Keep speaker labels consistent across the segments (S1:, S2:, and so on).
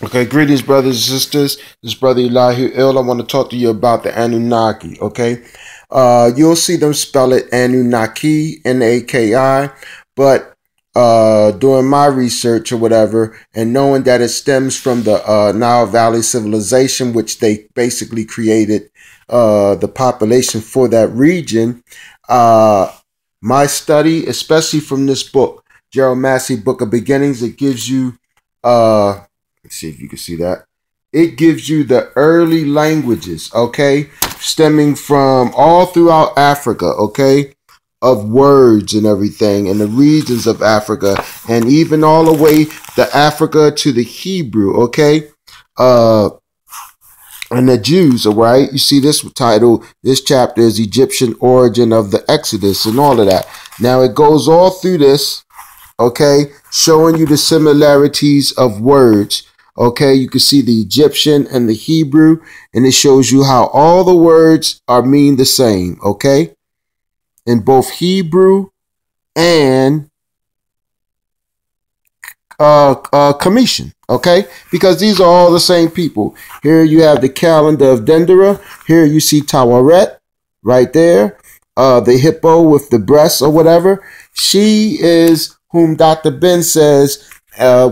S1: Okay, greetings, brothers and sisters. This is Brother Elihu I want to talk to you about the Anunnaki. Okay, you'll see them spell it Anunnaki, Naki, but doing my research or whatever, and knowing that it stems from the Nile Valley civilization, which they basically created the population for that region. My study, especially from this book, Gerald Massey Book of Beginnings, it gives you let's see if you can see that. It gives you the early languages, okay, stemming from all throughout Africa, okay, of words and everything, and the regions of Africa, and even all the way to Africa to the Hebrew, okay, and the Jews, all right. You see this title, this chapter is Egyptian Origin of the Exodus and all of that. Now it goes all through this, okay, showing you the similarities of words. Okay, you can see the Egyptian and the Hebrew, and it shows you how all the words mean the same, okay, in both Hebrew and Commission, okay, because these are all the same people. Here you have the calendar of Dendera. Here you see Taweret right there, the hippo with the breasts or whatever. She is whom Dr. Ben says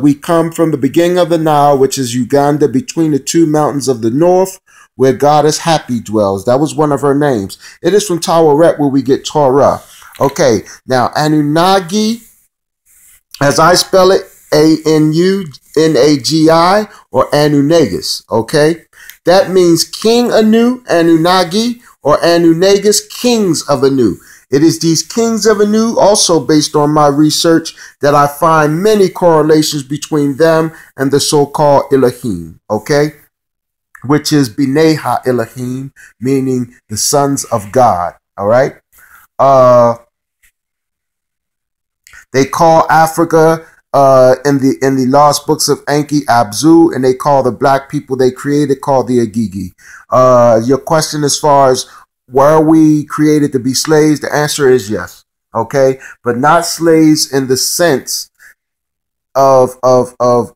S1: we come from the beginning of the Nile, which is Uganda, between the two mountains of the north, where Goddess Happy dwells. That was one of her names. It is from Taweret where we get Torah. Okay, now Anunnaki, as I spell it, Anunagi, or Negas. Okay, that means King Anu, Anunnaki, or Negas, kings of Anu. It is these kings of Anu, also based on my research, that I find many correlations between them and the so-called Elohim, okay? Which is B'nai Ha-Elohim, meaning the sons of God, all right? They call Africa in the lost books of Enki Abzu, and they call the black people they created called the Agigi. Your question as far as were we created to be slaves? The answer is yes. Okay, but not slaves in the sense of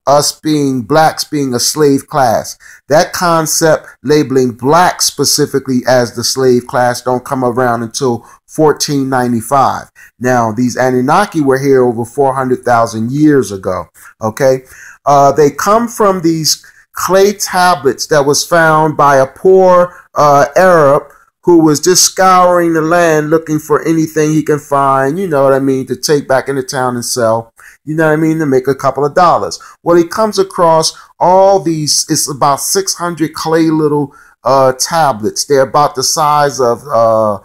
S1: us being blacks being a slave class. That concept labeling blacks specifically as the slave class don't come around until 1495. Now, these Anunnaki were here over 400,000 years ago. Okay, they come from these clay tablets that was found by a poor Arab who was just scouring the land looking for anything he can find, you know what I mean, to take back into town and sell, you know what I mean, to make a couple of dollars. Well, he comes across all these, it's about 600 clay little tablets. They're about the size of a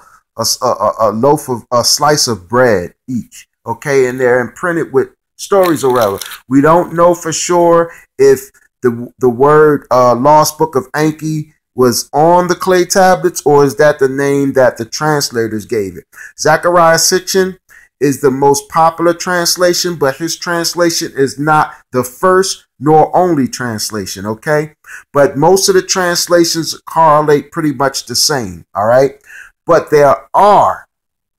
S1: loaf of, a slice of bread each, okay, and they're imprinted with stories or whatever. We don't know for sure if the word Lost Book of Enki was on the clay tablets, or is that the name that the translators gave it? Zechariah Sitchin is the most popular translation, but his translation is not the first nor only translation, okay? But most of the translations correlate pretty much the same, all right? But there are,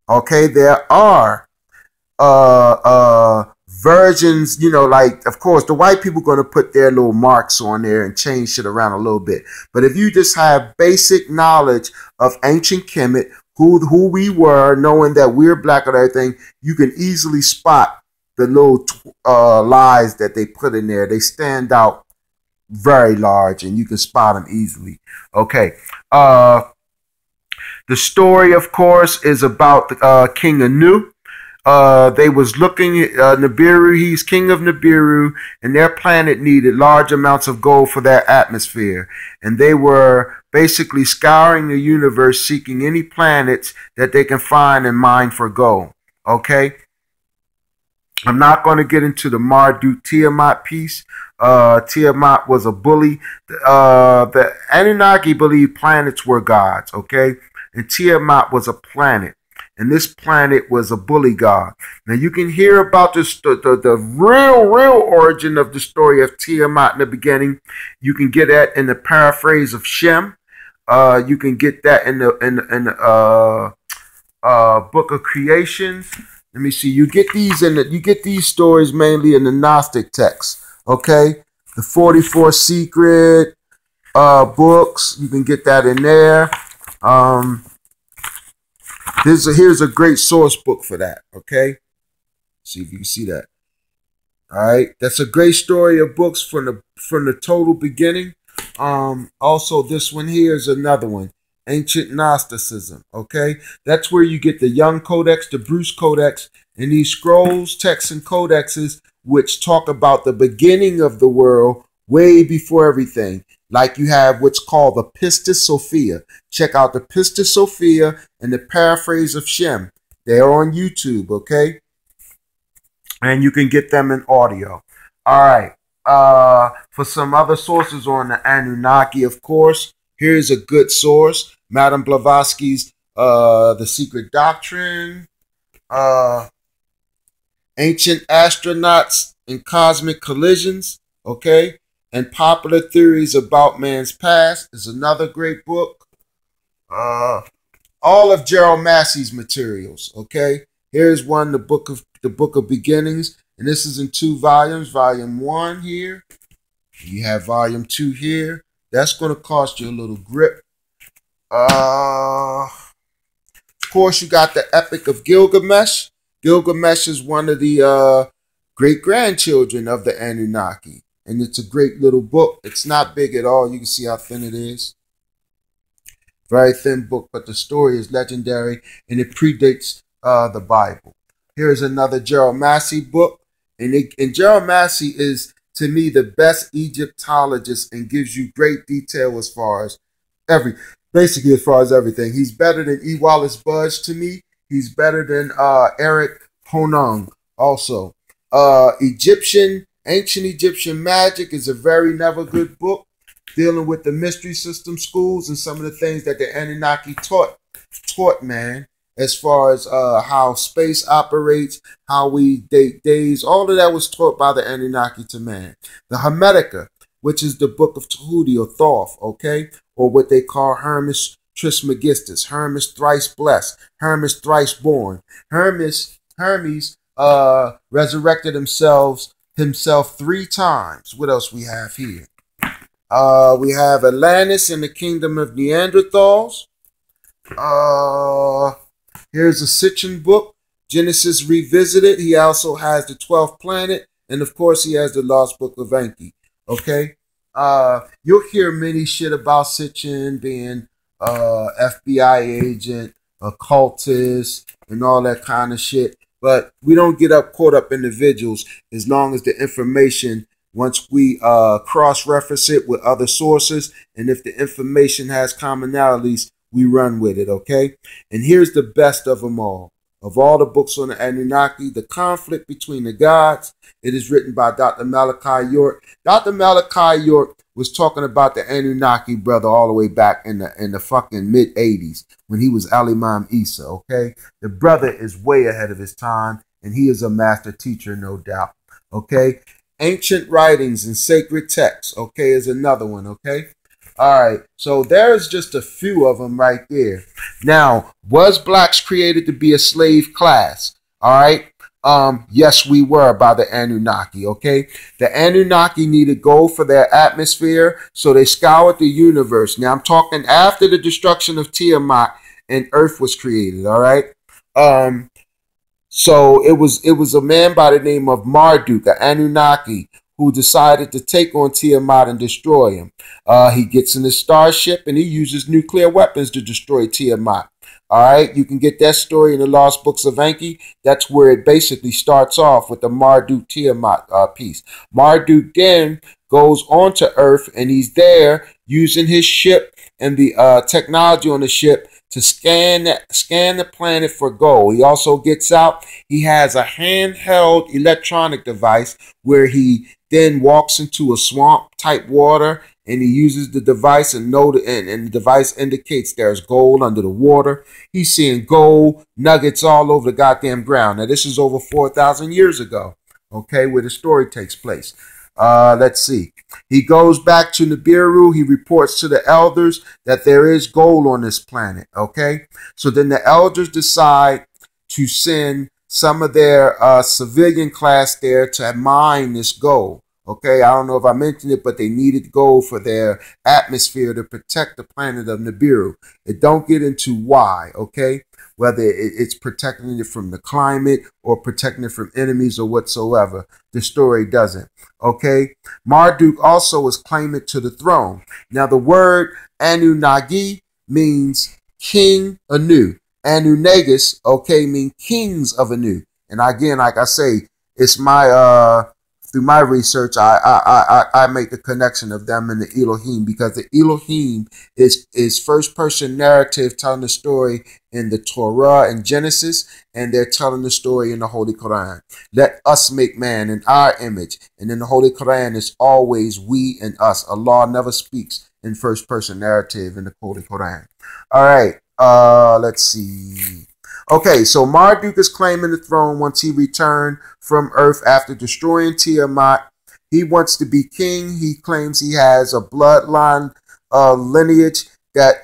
S1: okay, there are versions, you know, like, of course, the white people going to put their little marks on there and change shit around a little bit. But if you just have basic knowledge of ancient Kemet, who we were, knowing that we're black and everything, you can easily spot the little lies that they put in there. They stand out very large, and you can spot them easily. Okay. The story, of course, is about King Anu. They was looking at Nibiru. He's king of Nibiru, and their planet needed large amounts of gold for their atmosphere. And they were basically scouring the universe, seeking any planets that they can find and mine for gold. Okay? I'm not going to get into the Marduk Tiamat piece. Tiamat was a bully. The Anunnaki believed planets were gods, okay? And Tiamat was a planet. And this planet was a bully god. Now you can hear about this, the real origin of the story of Tiamat in the beginning. You can get that in the paraphrase of Shem. You can get that in the Book of Creations. Let me see. You get these stories mainly in the Gnostic texts. Okay, The 44 Secret books, you can get that in there. Here's a great source book for that. Okay, see if you can see that. All right, that's a great story of books from the total beginning. Also, this one here is another one, Ancient Gnosticism. Okay, that's where you get the Young Codex, the Bruce Codex, and these scrolls, texts, and codexes which talk about the beginning of the world way before everything. Like you have what's called the Pistis Sophia. Check out the Pistis Sophia and the Paraphrase of Shem. They're on YouTube. Okay. And you can get them in audio. All right. For some other sources on the Anunnaki, of course, here's a good source. Madame Blavatsky's The Secret Doctrine, Ancient Astronauts and Cosmic Collisions, okay? And Popular Theories About Man's Past is another great book. All of Gerald Massey's materials, okay? Here's one, the Book of Beginnings, and this is in 2 volumes. Volume 1 here. You have volume 2 here. That's going to cost you a little grip. Of course, you got the Epic of Gilgamesh. Gilgamesh is one of the great-grandchildren of the Anunnaki, and it's a great little book. It's not big at all. You can see how thin it is. Very thin book, but the story is legendary, and it predates the Bible. Here's another Gerald Massey book, and Gerald Massey is, to me, the best Egyptologist and gives you great detail as far as basically as far as everything. He's better than E. Wallace Budge to me. He's better than Eric Honung also. Ancient Egyptian Magic is a very never good book dealing with the mystery system schools and some of the things that the Anunnaki taught man, as far as how space operates, how we date days. All of that was taught by the Anunnaki to man. The Hermetica, which is the book of Tahuti or Thoth, okay? Or what they call Hermes Trismegistus, Hermes thrice blessed, Hermes thrice born. Hermes resurrected himself 3 times. What else we have here? We have Atlantis and the Kingdom of Neanderthals. Here's a Sitchin book, Genesis Revisited. He also has the 12th planet, and of course he has the Lost Book of Enki. Okay, you'll hear many shit about Sitchin being FBI agent, occultist, and all that kind of shit. But we don't get caught up individuals as long as the information, once we cross-reference it with other sources, and if the information has commonalities, we run with it, okay? And here's the best of them all. Of all the books on the Anunnaki, The Conflict Between the Gods. It is written by Dr. Malachi York. Dr. Malachi York was talking about the Anunnaki, brother, all the way back in the fucking mid-'80s when he was Ali Imam Isa, okay? The brother is way ahead of his time, and he is a master teacher, no doubt, okay? Ancient Writings and Sacred Texts, okay, is another one, okay? All right, so there's just a few of them right there. Now, was blacks created to be a slave class? All right. Yes, we were by the Anunnaki, okay? The Anunnaki needed gold for their atmosphere, so they scoured the universe. Now, I'm talking after the destruction of Tiamat and Earth was created, all right? So it was a man by the name of Marduk, the Anunnaki, who decided to take on Tiamat and destroy him. He gets in his starship and he uses nuclear weapons to destroy Tiamat. All right, you can get that story in the Lost Books of Enki. That's where it basically starts off with the Marduk Tiamat piece. Marduk then goes onto Earth and he's there using his ship and the technology on the ship to scan the planet for gold. He also gets out. He has a handheld electronic device where he then walks into a swamp type water and he uses the device and the device indicates there's gold under the water. He's seeing gold nuggets all over the goddamn ground. Now this is over 4,000 years ago, okay, where the story takes place. Let's see. He goes back to Nibiru. He reports to the elders that there is gold on this planet, okay? So then the elders decide to send some of their civilian class there to mine this gold, Okay, I don't know if I mentioned it, but they needed gold for their atmosphere to protect the planet of Nibiru. It don't get into why, okay? Whether it's protecting it from the climate or protecting it from enemies or whatsoever. The story doesn't, okay? Marduk also is claimant to the throne. Now, the word Anunnaki means king anew. Negas, okay, mean kings of Anu. And again, like I say, it's my through my research, I make the connection of them and the Elohim, because the Elohim is first person narrative telling the story in the Torah and Genesis, and they're telling the story in the Holy Quran. Let us make man in our image, and in the Holy Quran it's always we and us. Allah never speaks in first person narrative in the Holy Quran. All right, let's see. Okay, so Marduk is claiming the throne once he returned from Earth after destroying Tiamat. He wants to be king. He claims he has a bloodline lineage that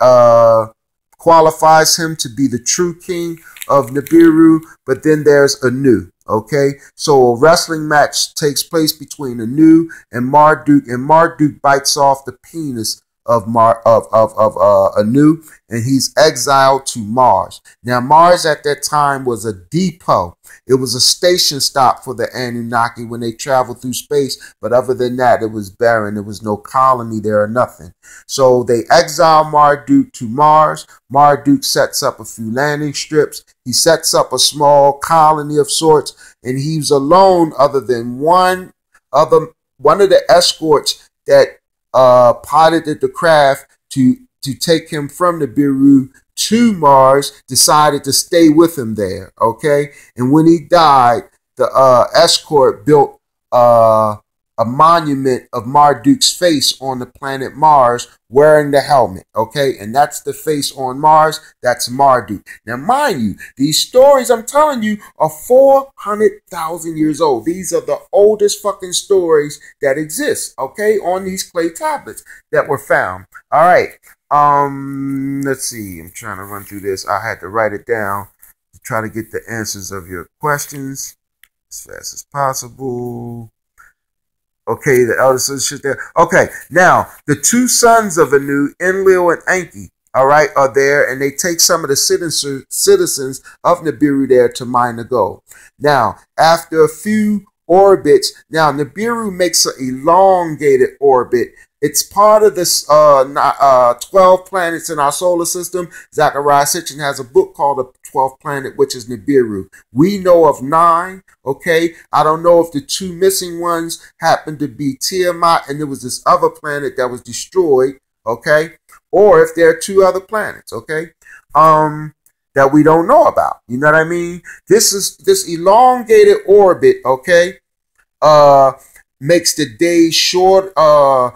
S1: qualifies him to be the true king of Nibiru. But then there's Anu. Okay, so a wrestling match takes place between Anu and Marduk bites off the penis of Anu, and he's exiled to Mars. Now, Mars at that time was a depot. It was a station stop for the Anunnaki when they traveled through space. But other than that, it was barren. There was no colony there or nothing. So they exile Marduk to Mars. Marduk sets up a few landing strips. He sets up a small colony of sorts, and he's alone other than one of the escorts that piloted the craft to take him from Nibiru to Mars, decided to stay with him there, okay? And when he died, the escort built a monument of Marduk's face on the planet Mars wearing the helmet, okay? And that's the face on Mars. That's Marduk. Now, mind you, these stories I'm telling you are 400,000 years old. These are the oldest fucking stories that exist, okay, on these clay tablets that were found. All right. Let's see. I'm trying to run through this. I had to write it down to try to get the answers of your questions as fast as possible. Okay, the elder shit there. Okay, now the two sons of Anu, Enlil and Enki, all right, are there, and they take some of the citizens of Nibiru there to mine the gold. Now, after a few orbits, now Nibiru makes an elongated orbit. It's part of this 12 planets in our solar system. Zachariah Sitchin has a book called The 12th Planet, which is Nibiru. We know of 9, okay? I don't know if the 2 missing ones happen to be Tiamat and there was this other planet that was destroyed, okay? Or if there are 2 other planets, okay? That we don't know about. You know what I mean? This elongated orbit, okay? Makes the days shorter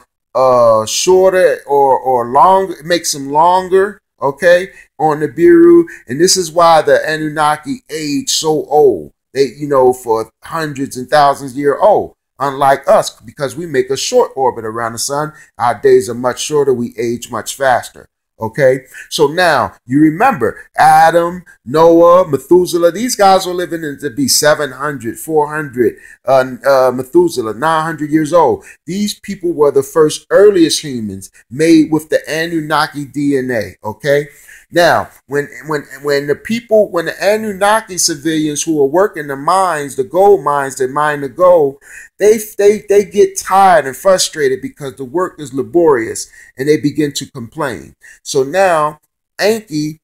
S1: or longer. It makes them longer, okay, on Nibiru. And this is why the Anunnaki age so old. They, you know, for hundreds and thousands of years old. Unlike us, because we make a short orbit around the sun, our days are much shorter. We age much faster. Okay, so now you remember Adam, Noah, Methuselah. These guys were living to be 700, 400. Methuselah, 900 years old. These people were the first earliest humans made with the Anunnaki DNA. Okay, now when the Anunnaki civilians who are working the mines, the gold mines, that mine the gold, they get tired and frustrated because the work is laborious, and they begin to complain. So now Enki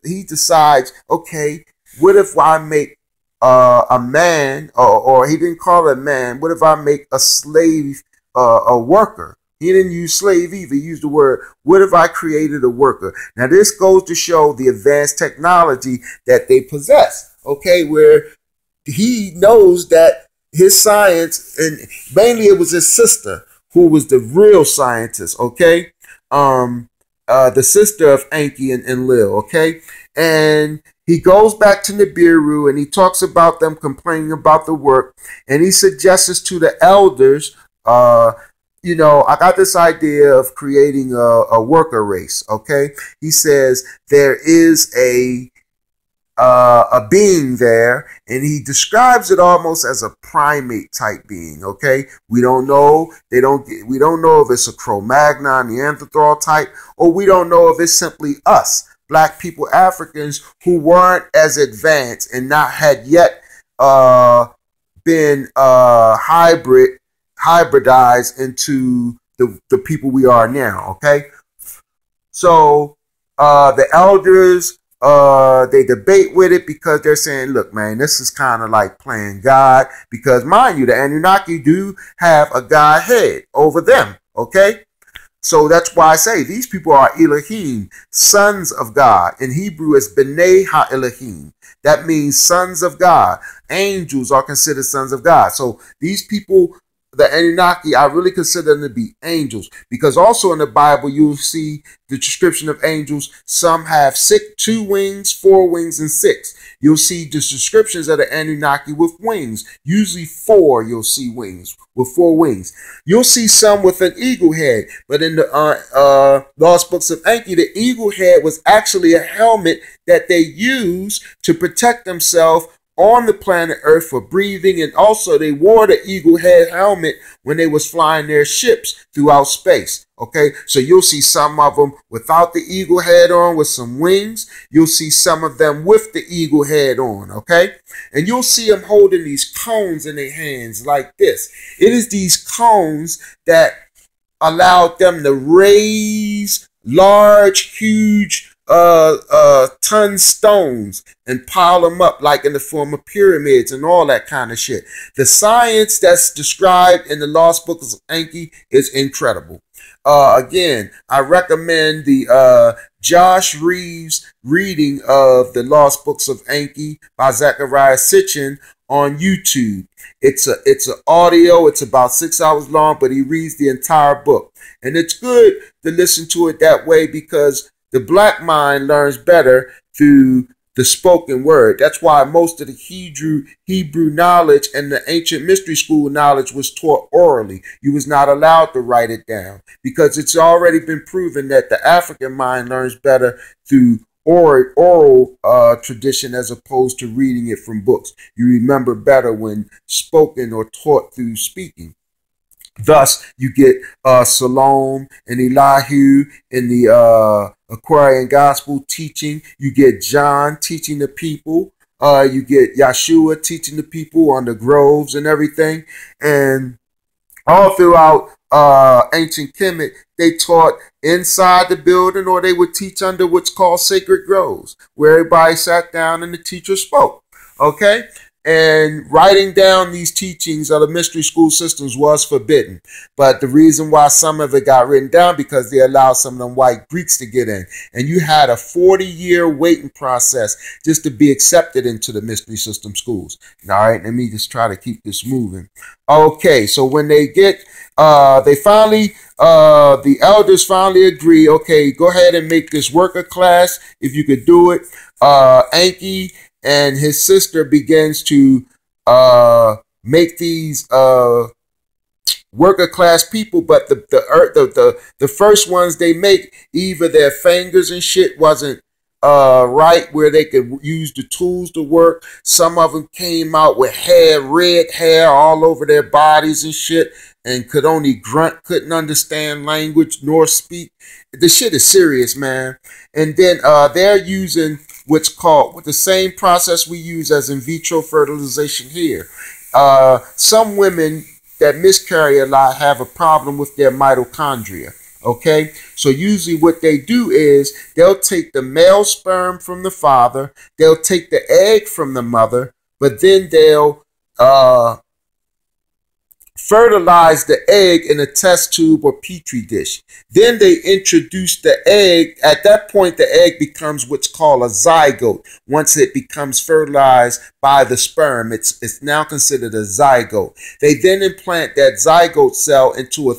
S1: he decides, okay, what if I make a man, or he didn't call it a man, what if I make a slave a worker? He didn't use slave either. He used the word, what if I created a worker? Now this goes to show the advanced technology that they possess, okay, where he knows that his science, and mainly it was his sister who was the real scientist, okay? The sister of Enki and Enlil, okay? And he goes back to Nibiru and he talks about them complaining about the work, and he suggests to the elders, you know, I got this idea of creating a worker race, okay? He says there is a a being there, and he describes it almost as a primate type being. Okay, we don't know. We don't know if it's a Cro-Magnon, Neanderthal type, or we don't know if it's simply us, black people, Africans, who weren't as advanced and not had yet been hybridized into the people we are now. Okay, so the elders, they debate with it because they're saying, look, man, this is kind of like playing God, because mind you, the Anunnaki do have a God head over them. Okay, so that's why I say these people are Elohim, sons of God. In Hebrew, it's B'nai Ha-Elohim. That means sons of God. Angels are considered sons of God. So these people, the Anunnaki, I really consider them to be angels, because also in the Bible you'll see the description of angels. Some have 2 wings, 4 wings, and 6. You'll see the descriptions of the Anunnaki with wings. Usually 4 you'll see wings, with 4 wings. You'll see some with an eagle head, but in the Lost Books of Enki, the eagle head was actually a helmet that they used to protect themselves on the planet Earth for breathing, and also they wore the eagle head helmet when they was flying their ships throughout space. Okay, so you'll see some of them without the eagle head on with some wings. You'll see some of them with the eagle head on. Okay, and you'll see them holding these cones in their hands like this. It is these cones that allowed them to raise large, huge ton stones and pile them up like in the form of pyramids and all that kind of shit. The science that's described in the Lost Books of Enki is incredible. Again, I recommend the Josh Reeves reading of the Lost Books of Enki by Zechariah Sitchin on YouTube. It's an audio. It's about 6 hours long, but he reads the entire book, and it's good to listen to it that way, because the black mind learns better through the spoken word. That's why most of the Hebrew knowledge and the ancient mystery school knowledge was taught orally. You was not allowed to write it down, because it's already been proven that the African mind learns better through oral tradition as opposed to reading it from books. You remember better when spoken or taught through speaking. Thus, you get Salome and Elihu in the Aquarian Gospel teaching. You get John teaching the people. You get Yeshua teaching the people on the groves and everything. And all throughout ancient Kemet, they taught inside the building, or they would teach under what's called sacred groves, where everybody sat down and the teacher spoke. Okay? And writing down these teachings of the mystery school systems was forbidden. But the reason why some of it got written down, because they allowed some of them white Greeks to get in. And you had a 40-year waiting process just to be accepted into the mystery system schools. All right, let me just try to keep this moving. Okay, so when they get, the elders finally agree, okay, go ahead and make this worker class if you could do it. Enki and his sister begins to make these worker class people, but the first ones they make, either their fingers and shit wasn't right where they could use the tools to work. Some of them came out with hair, red hair all over their bodies and shit, and could only grunt, couldn't understand language nor speak. The shit is serious, man. And then they're using what's called, with the same process we use as in vitro fertilization here. Some women that miscarry a lot have a problem with their mitochondria. Okay, so usually what they do is they'll take the male sperm from the father, they'll take the egg from the mother, but then they'll fertilize the egg in a test tube or petri dish. Then they introduce the egg. At that point, the egg becomes what's called a zygote. Once it becomes fertilized by the sperm, it's now considered a zygote. They then implant that zygote cell into a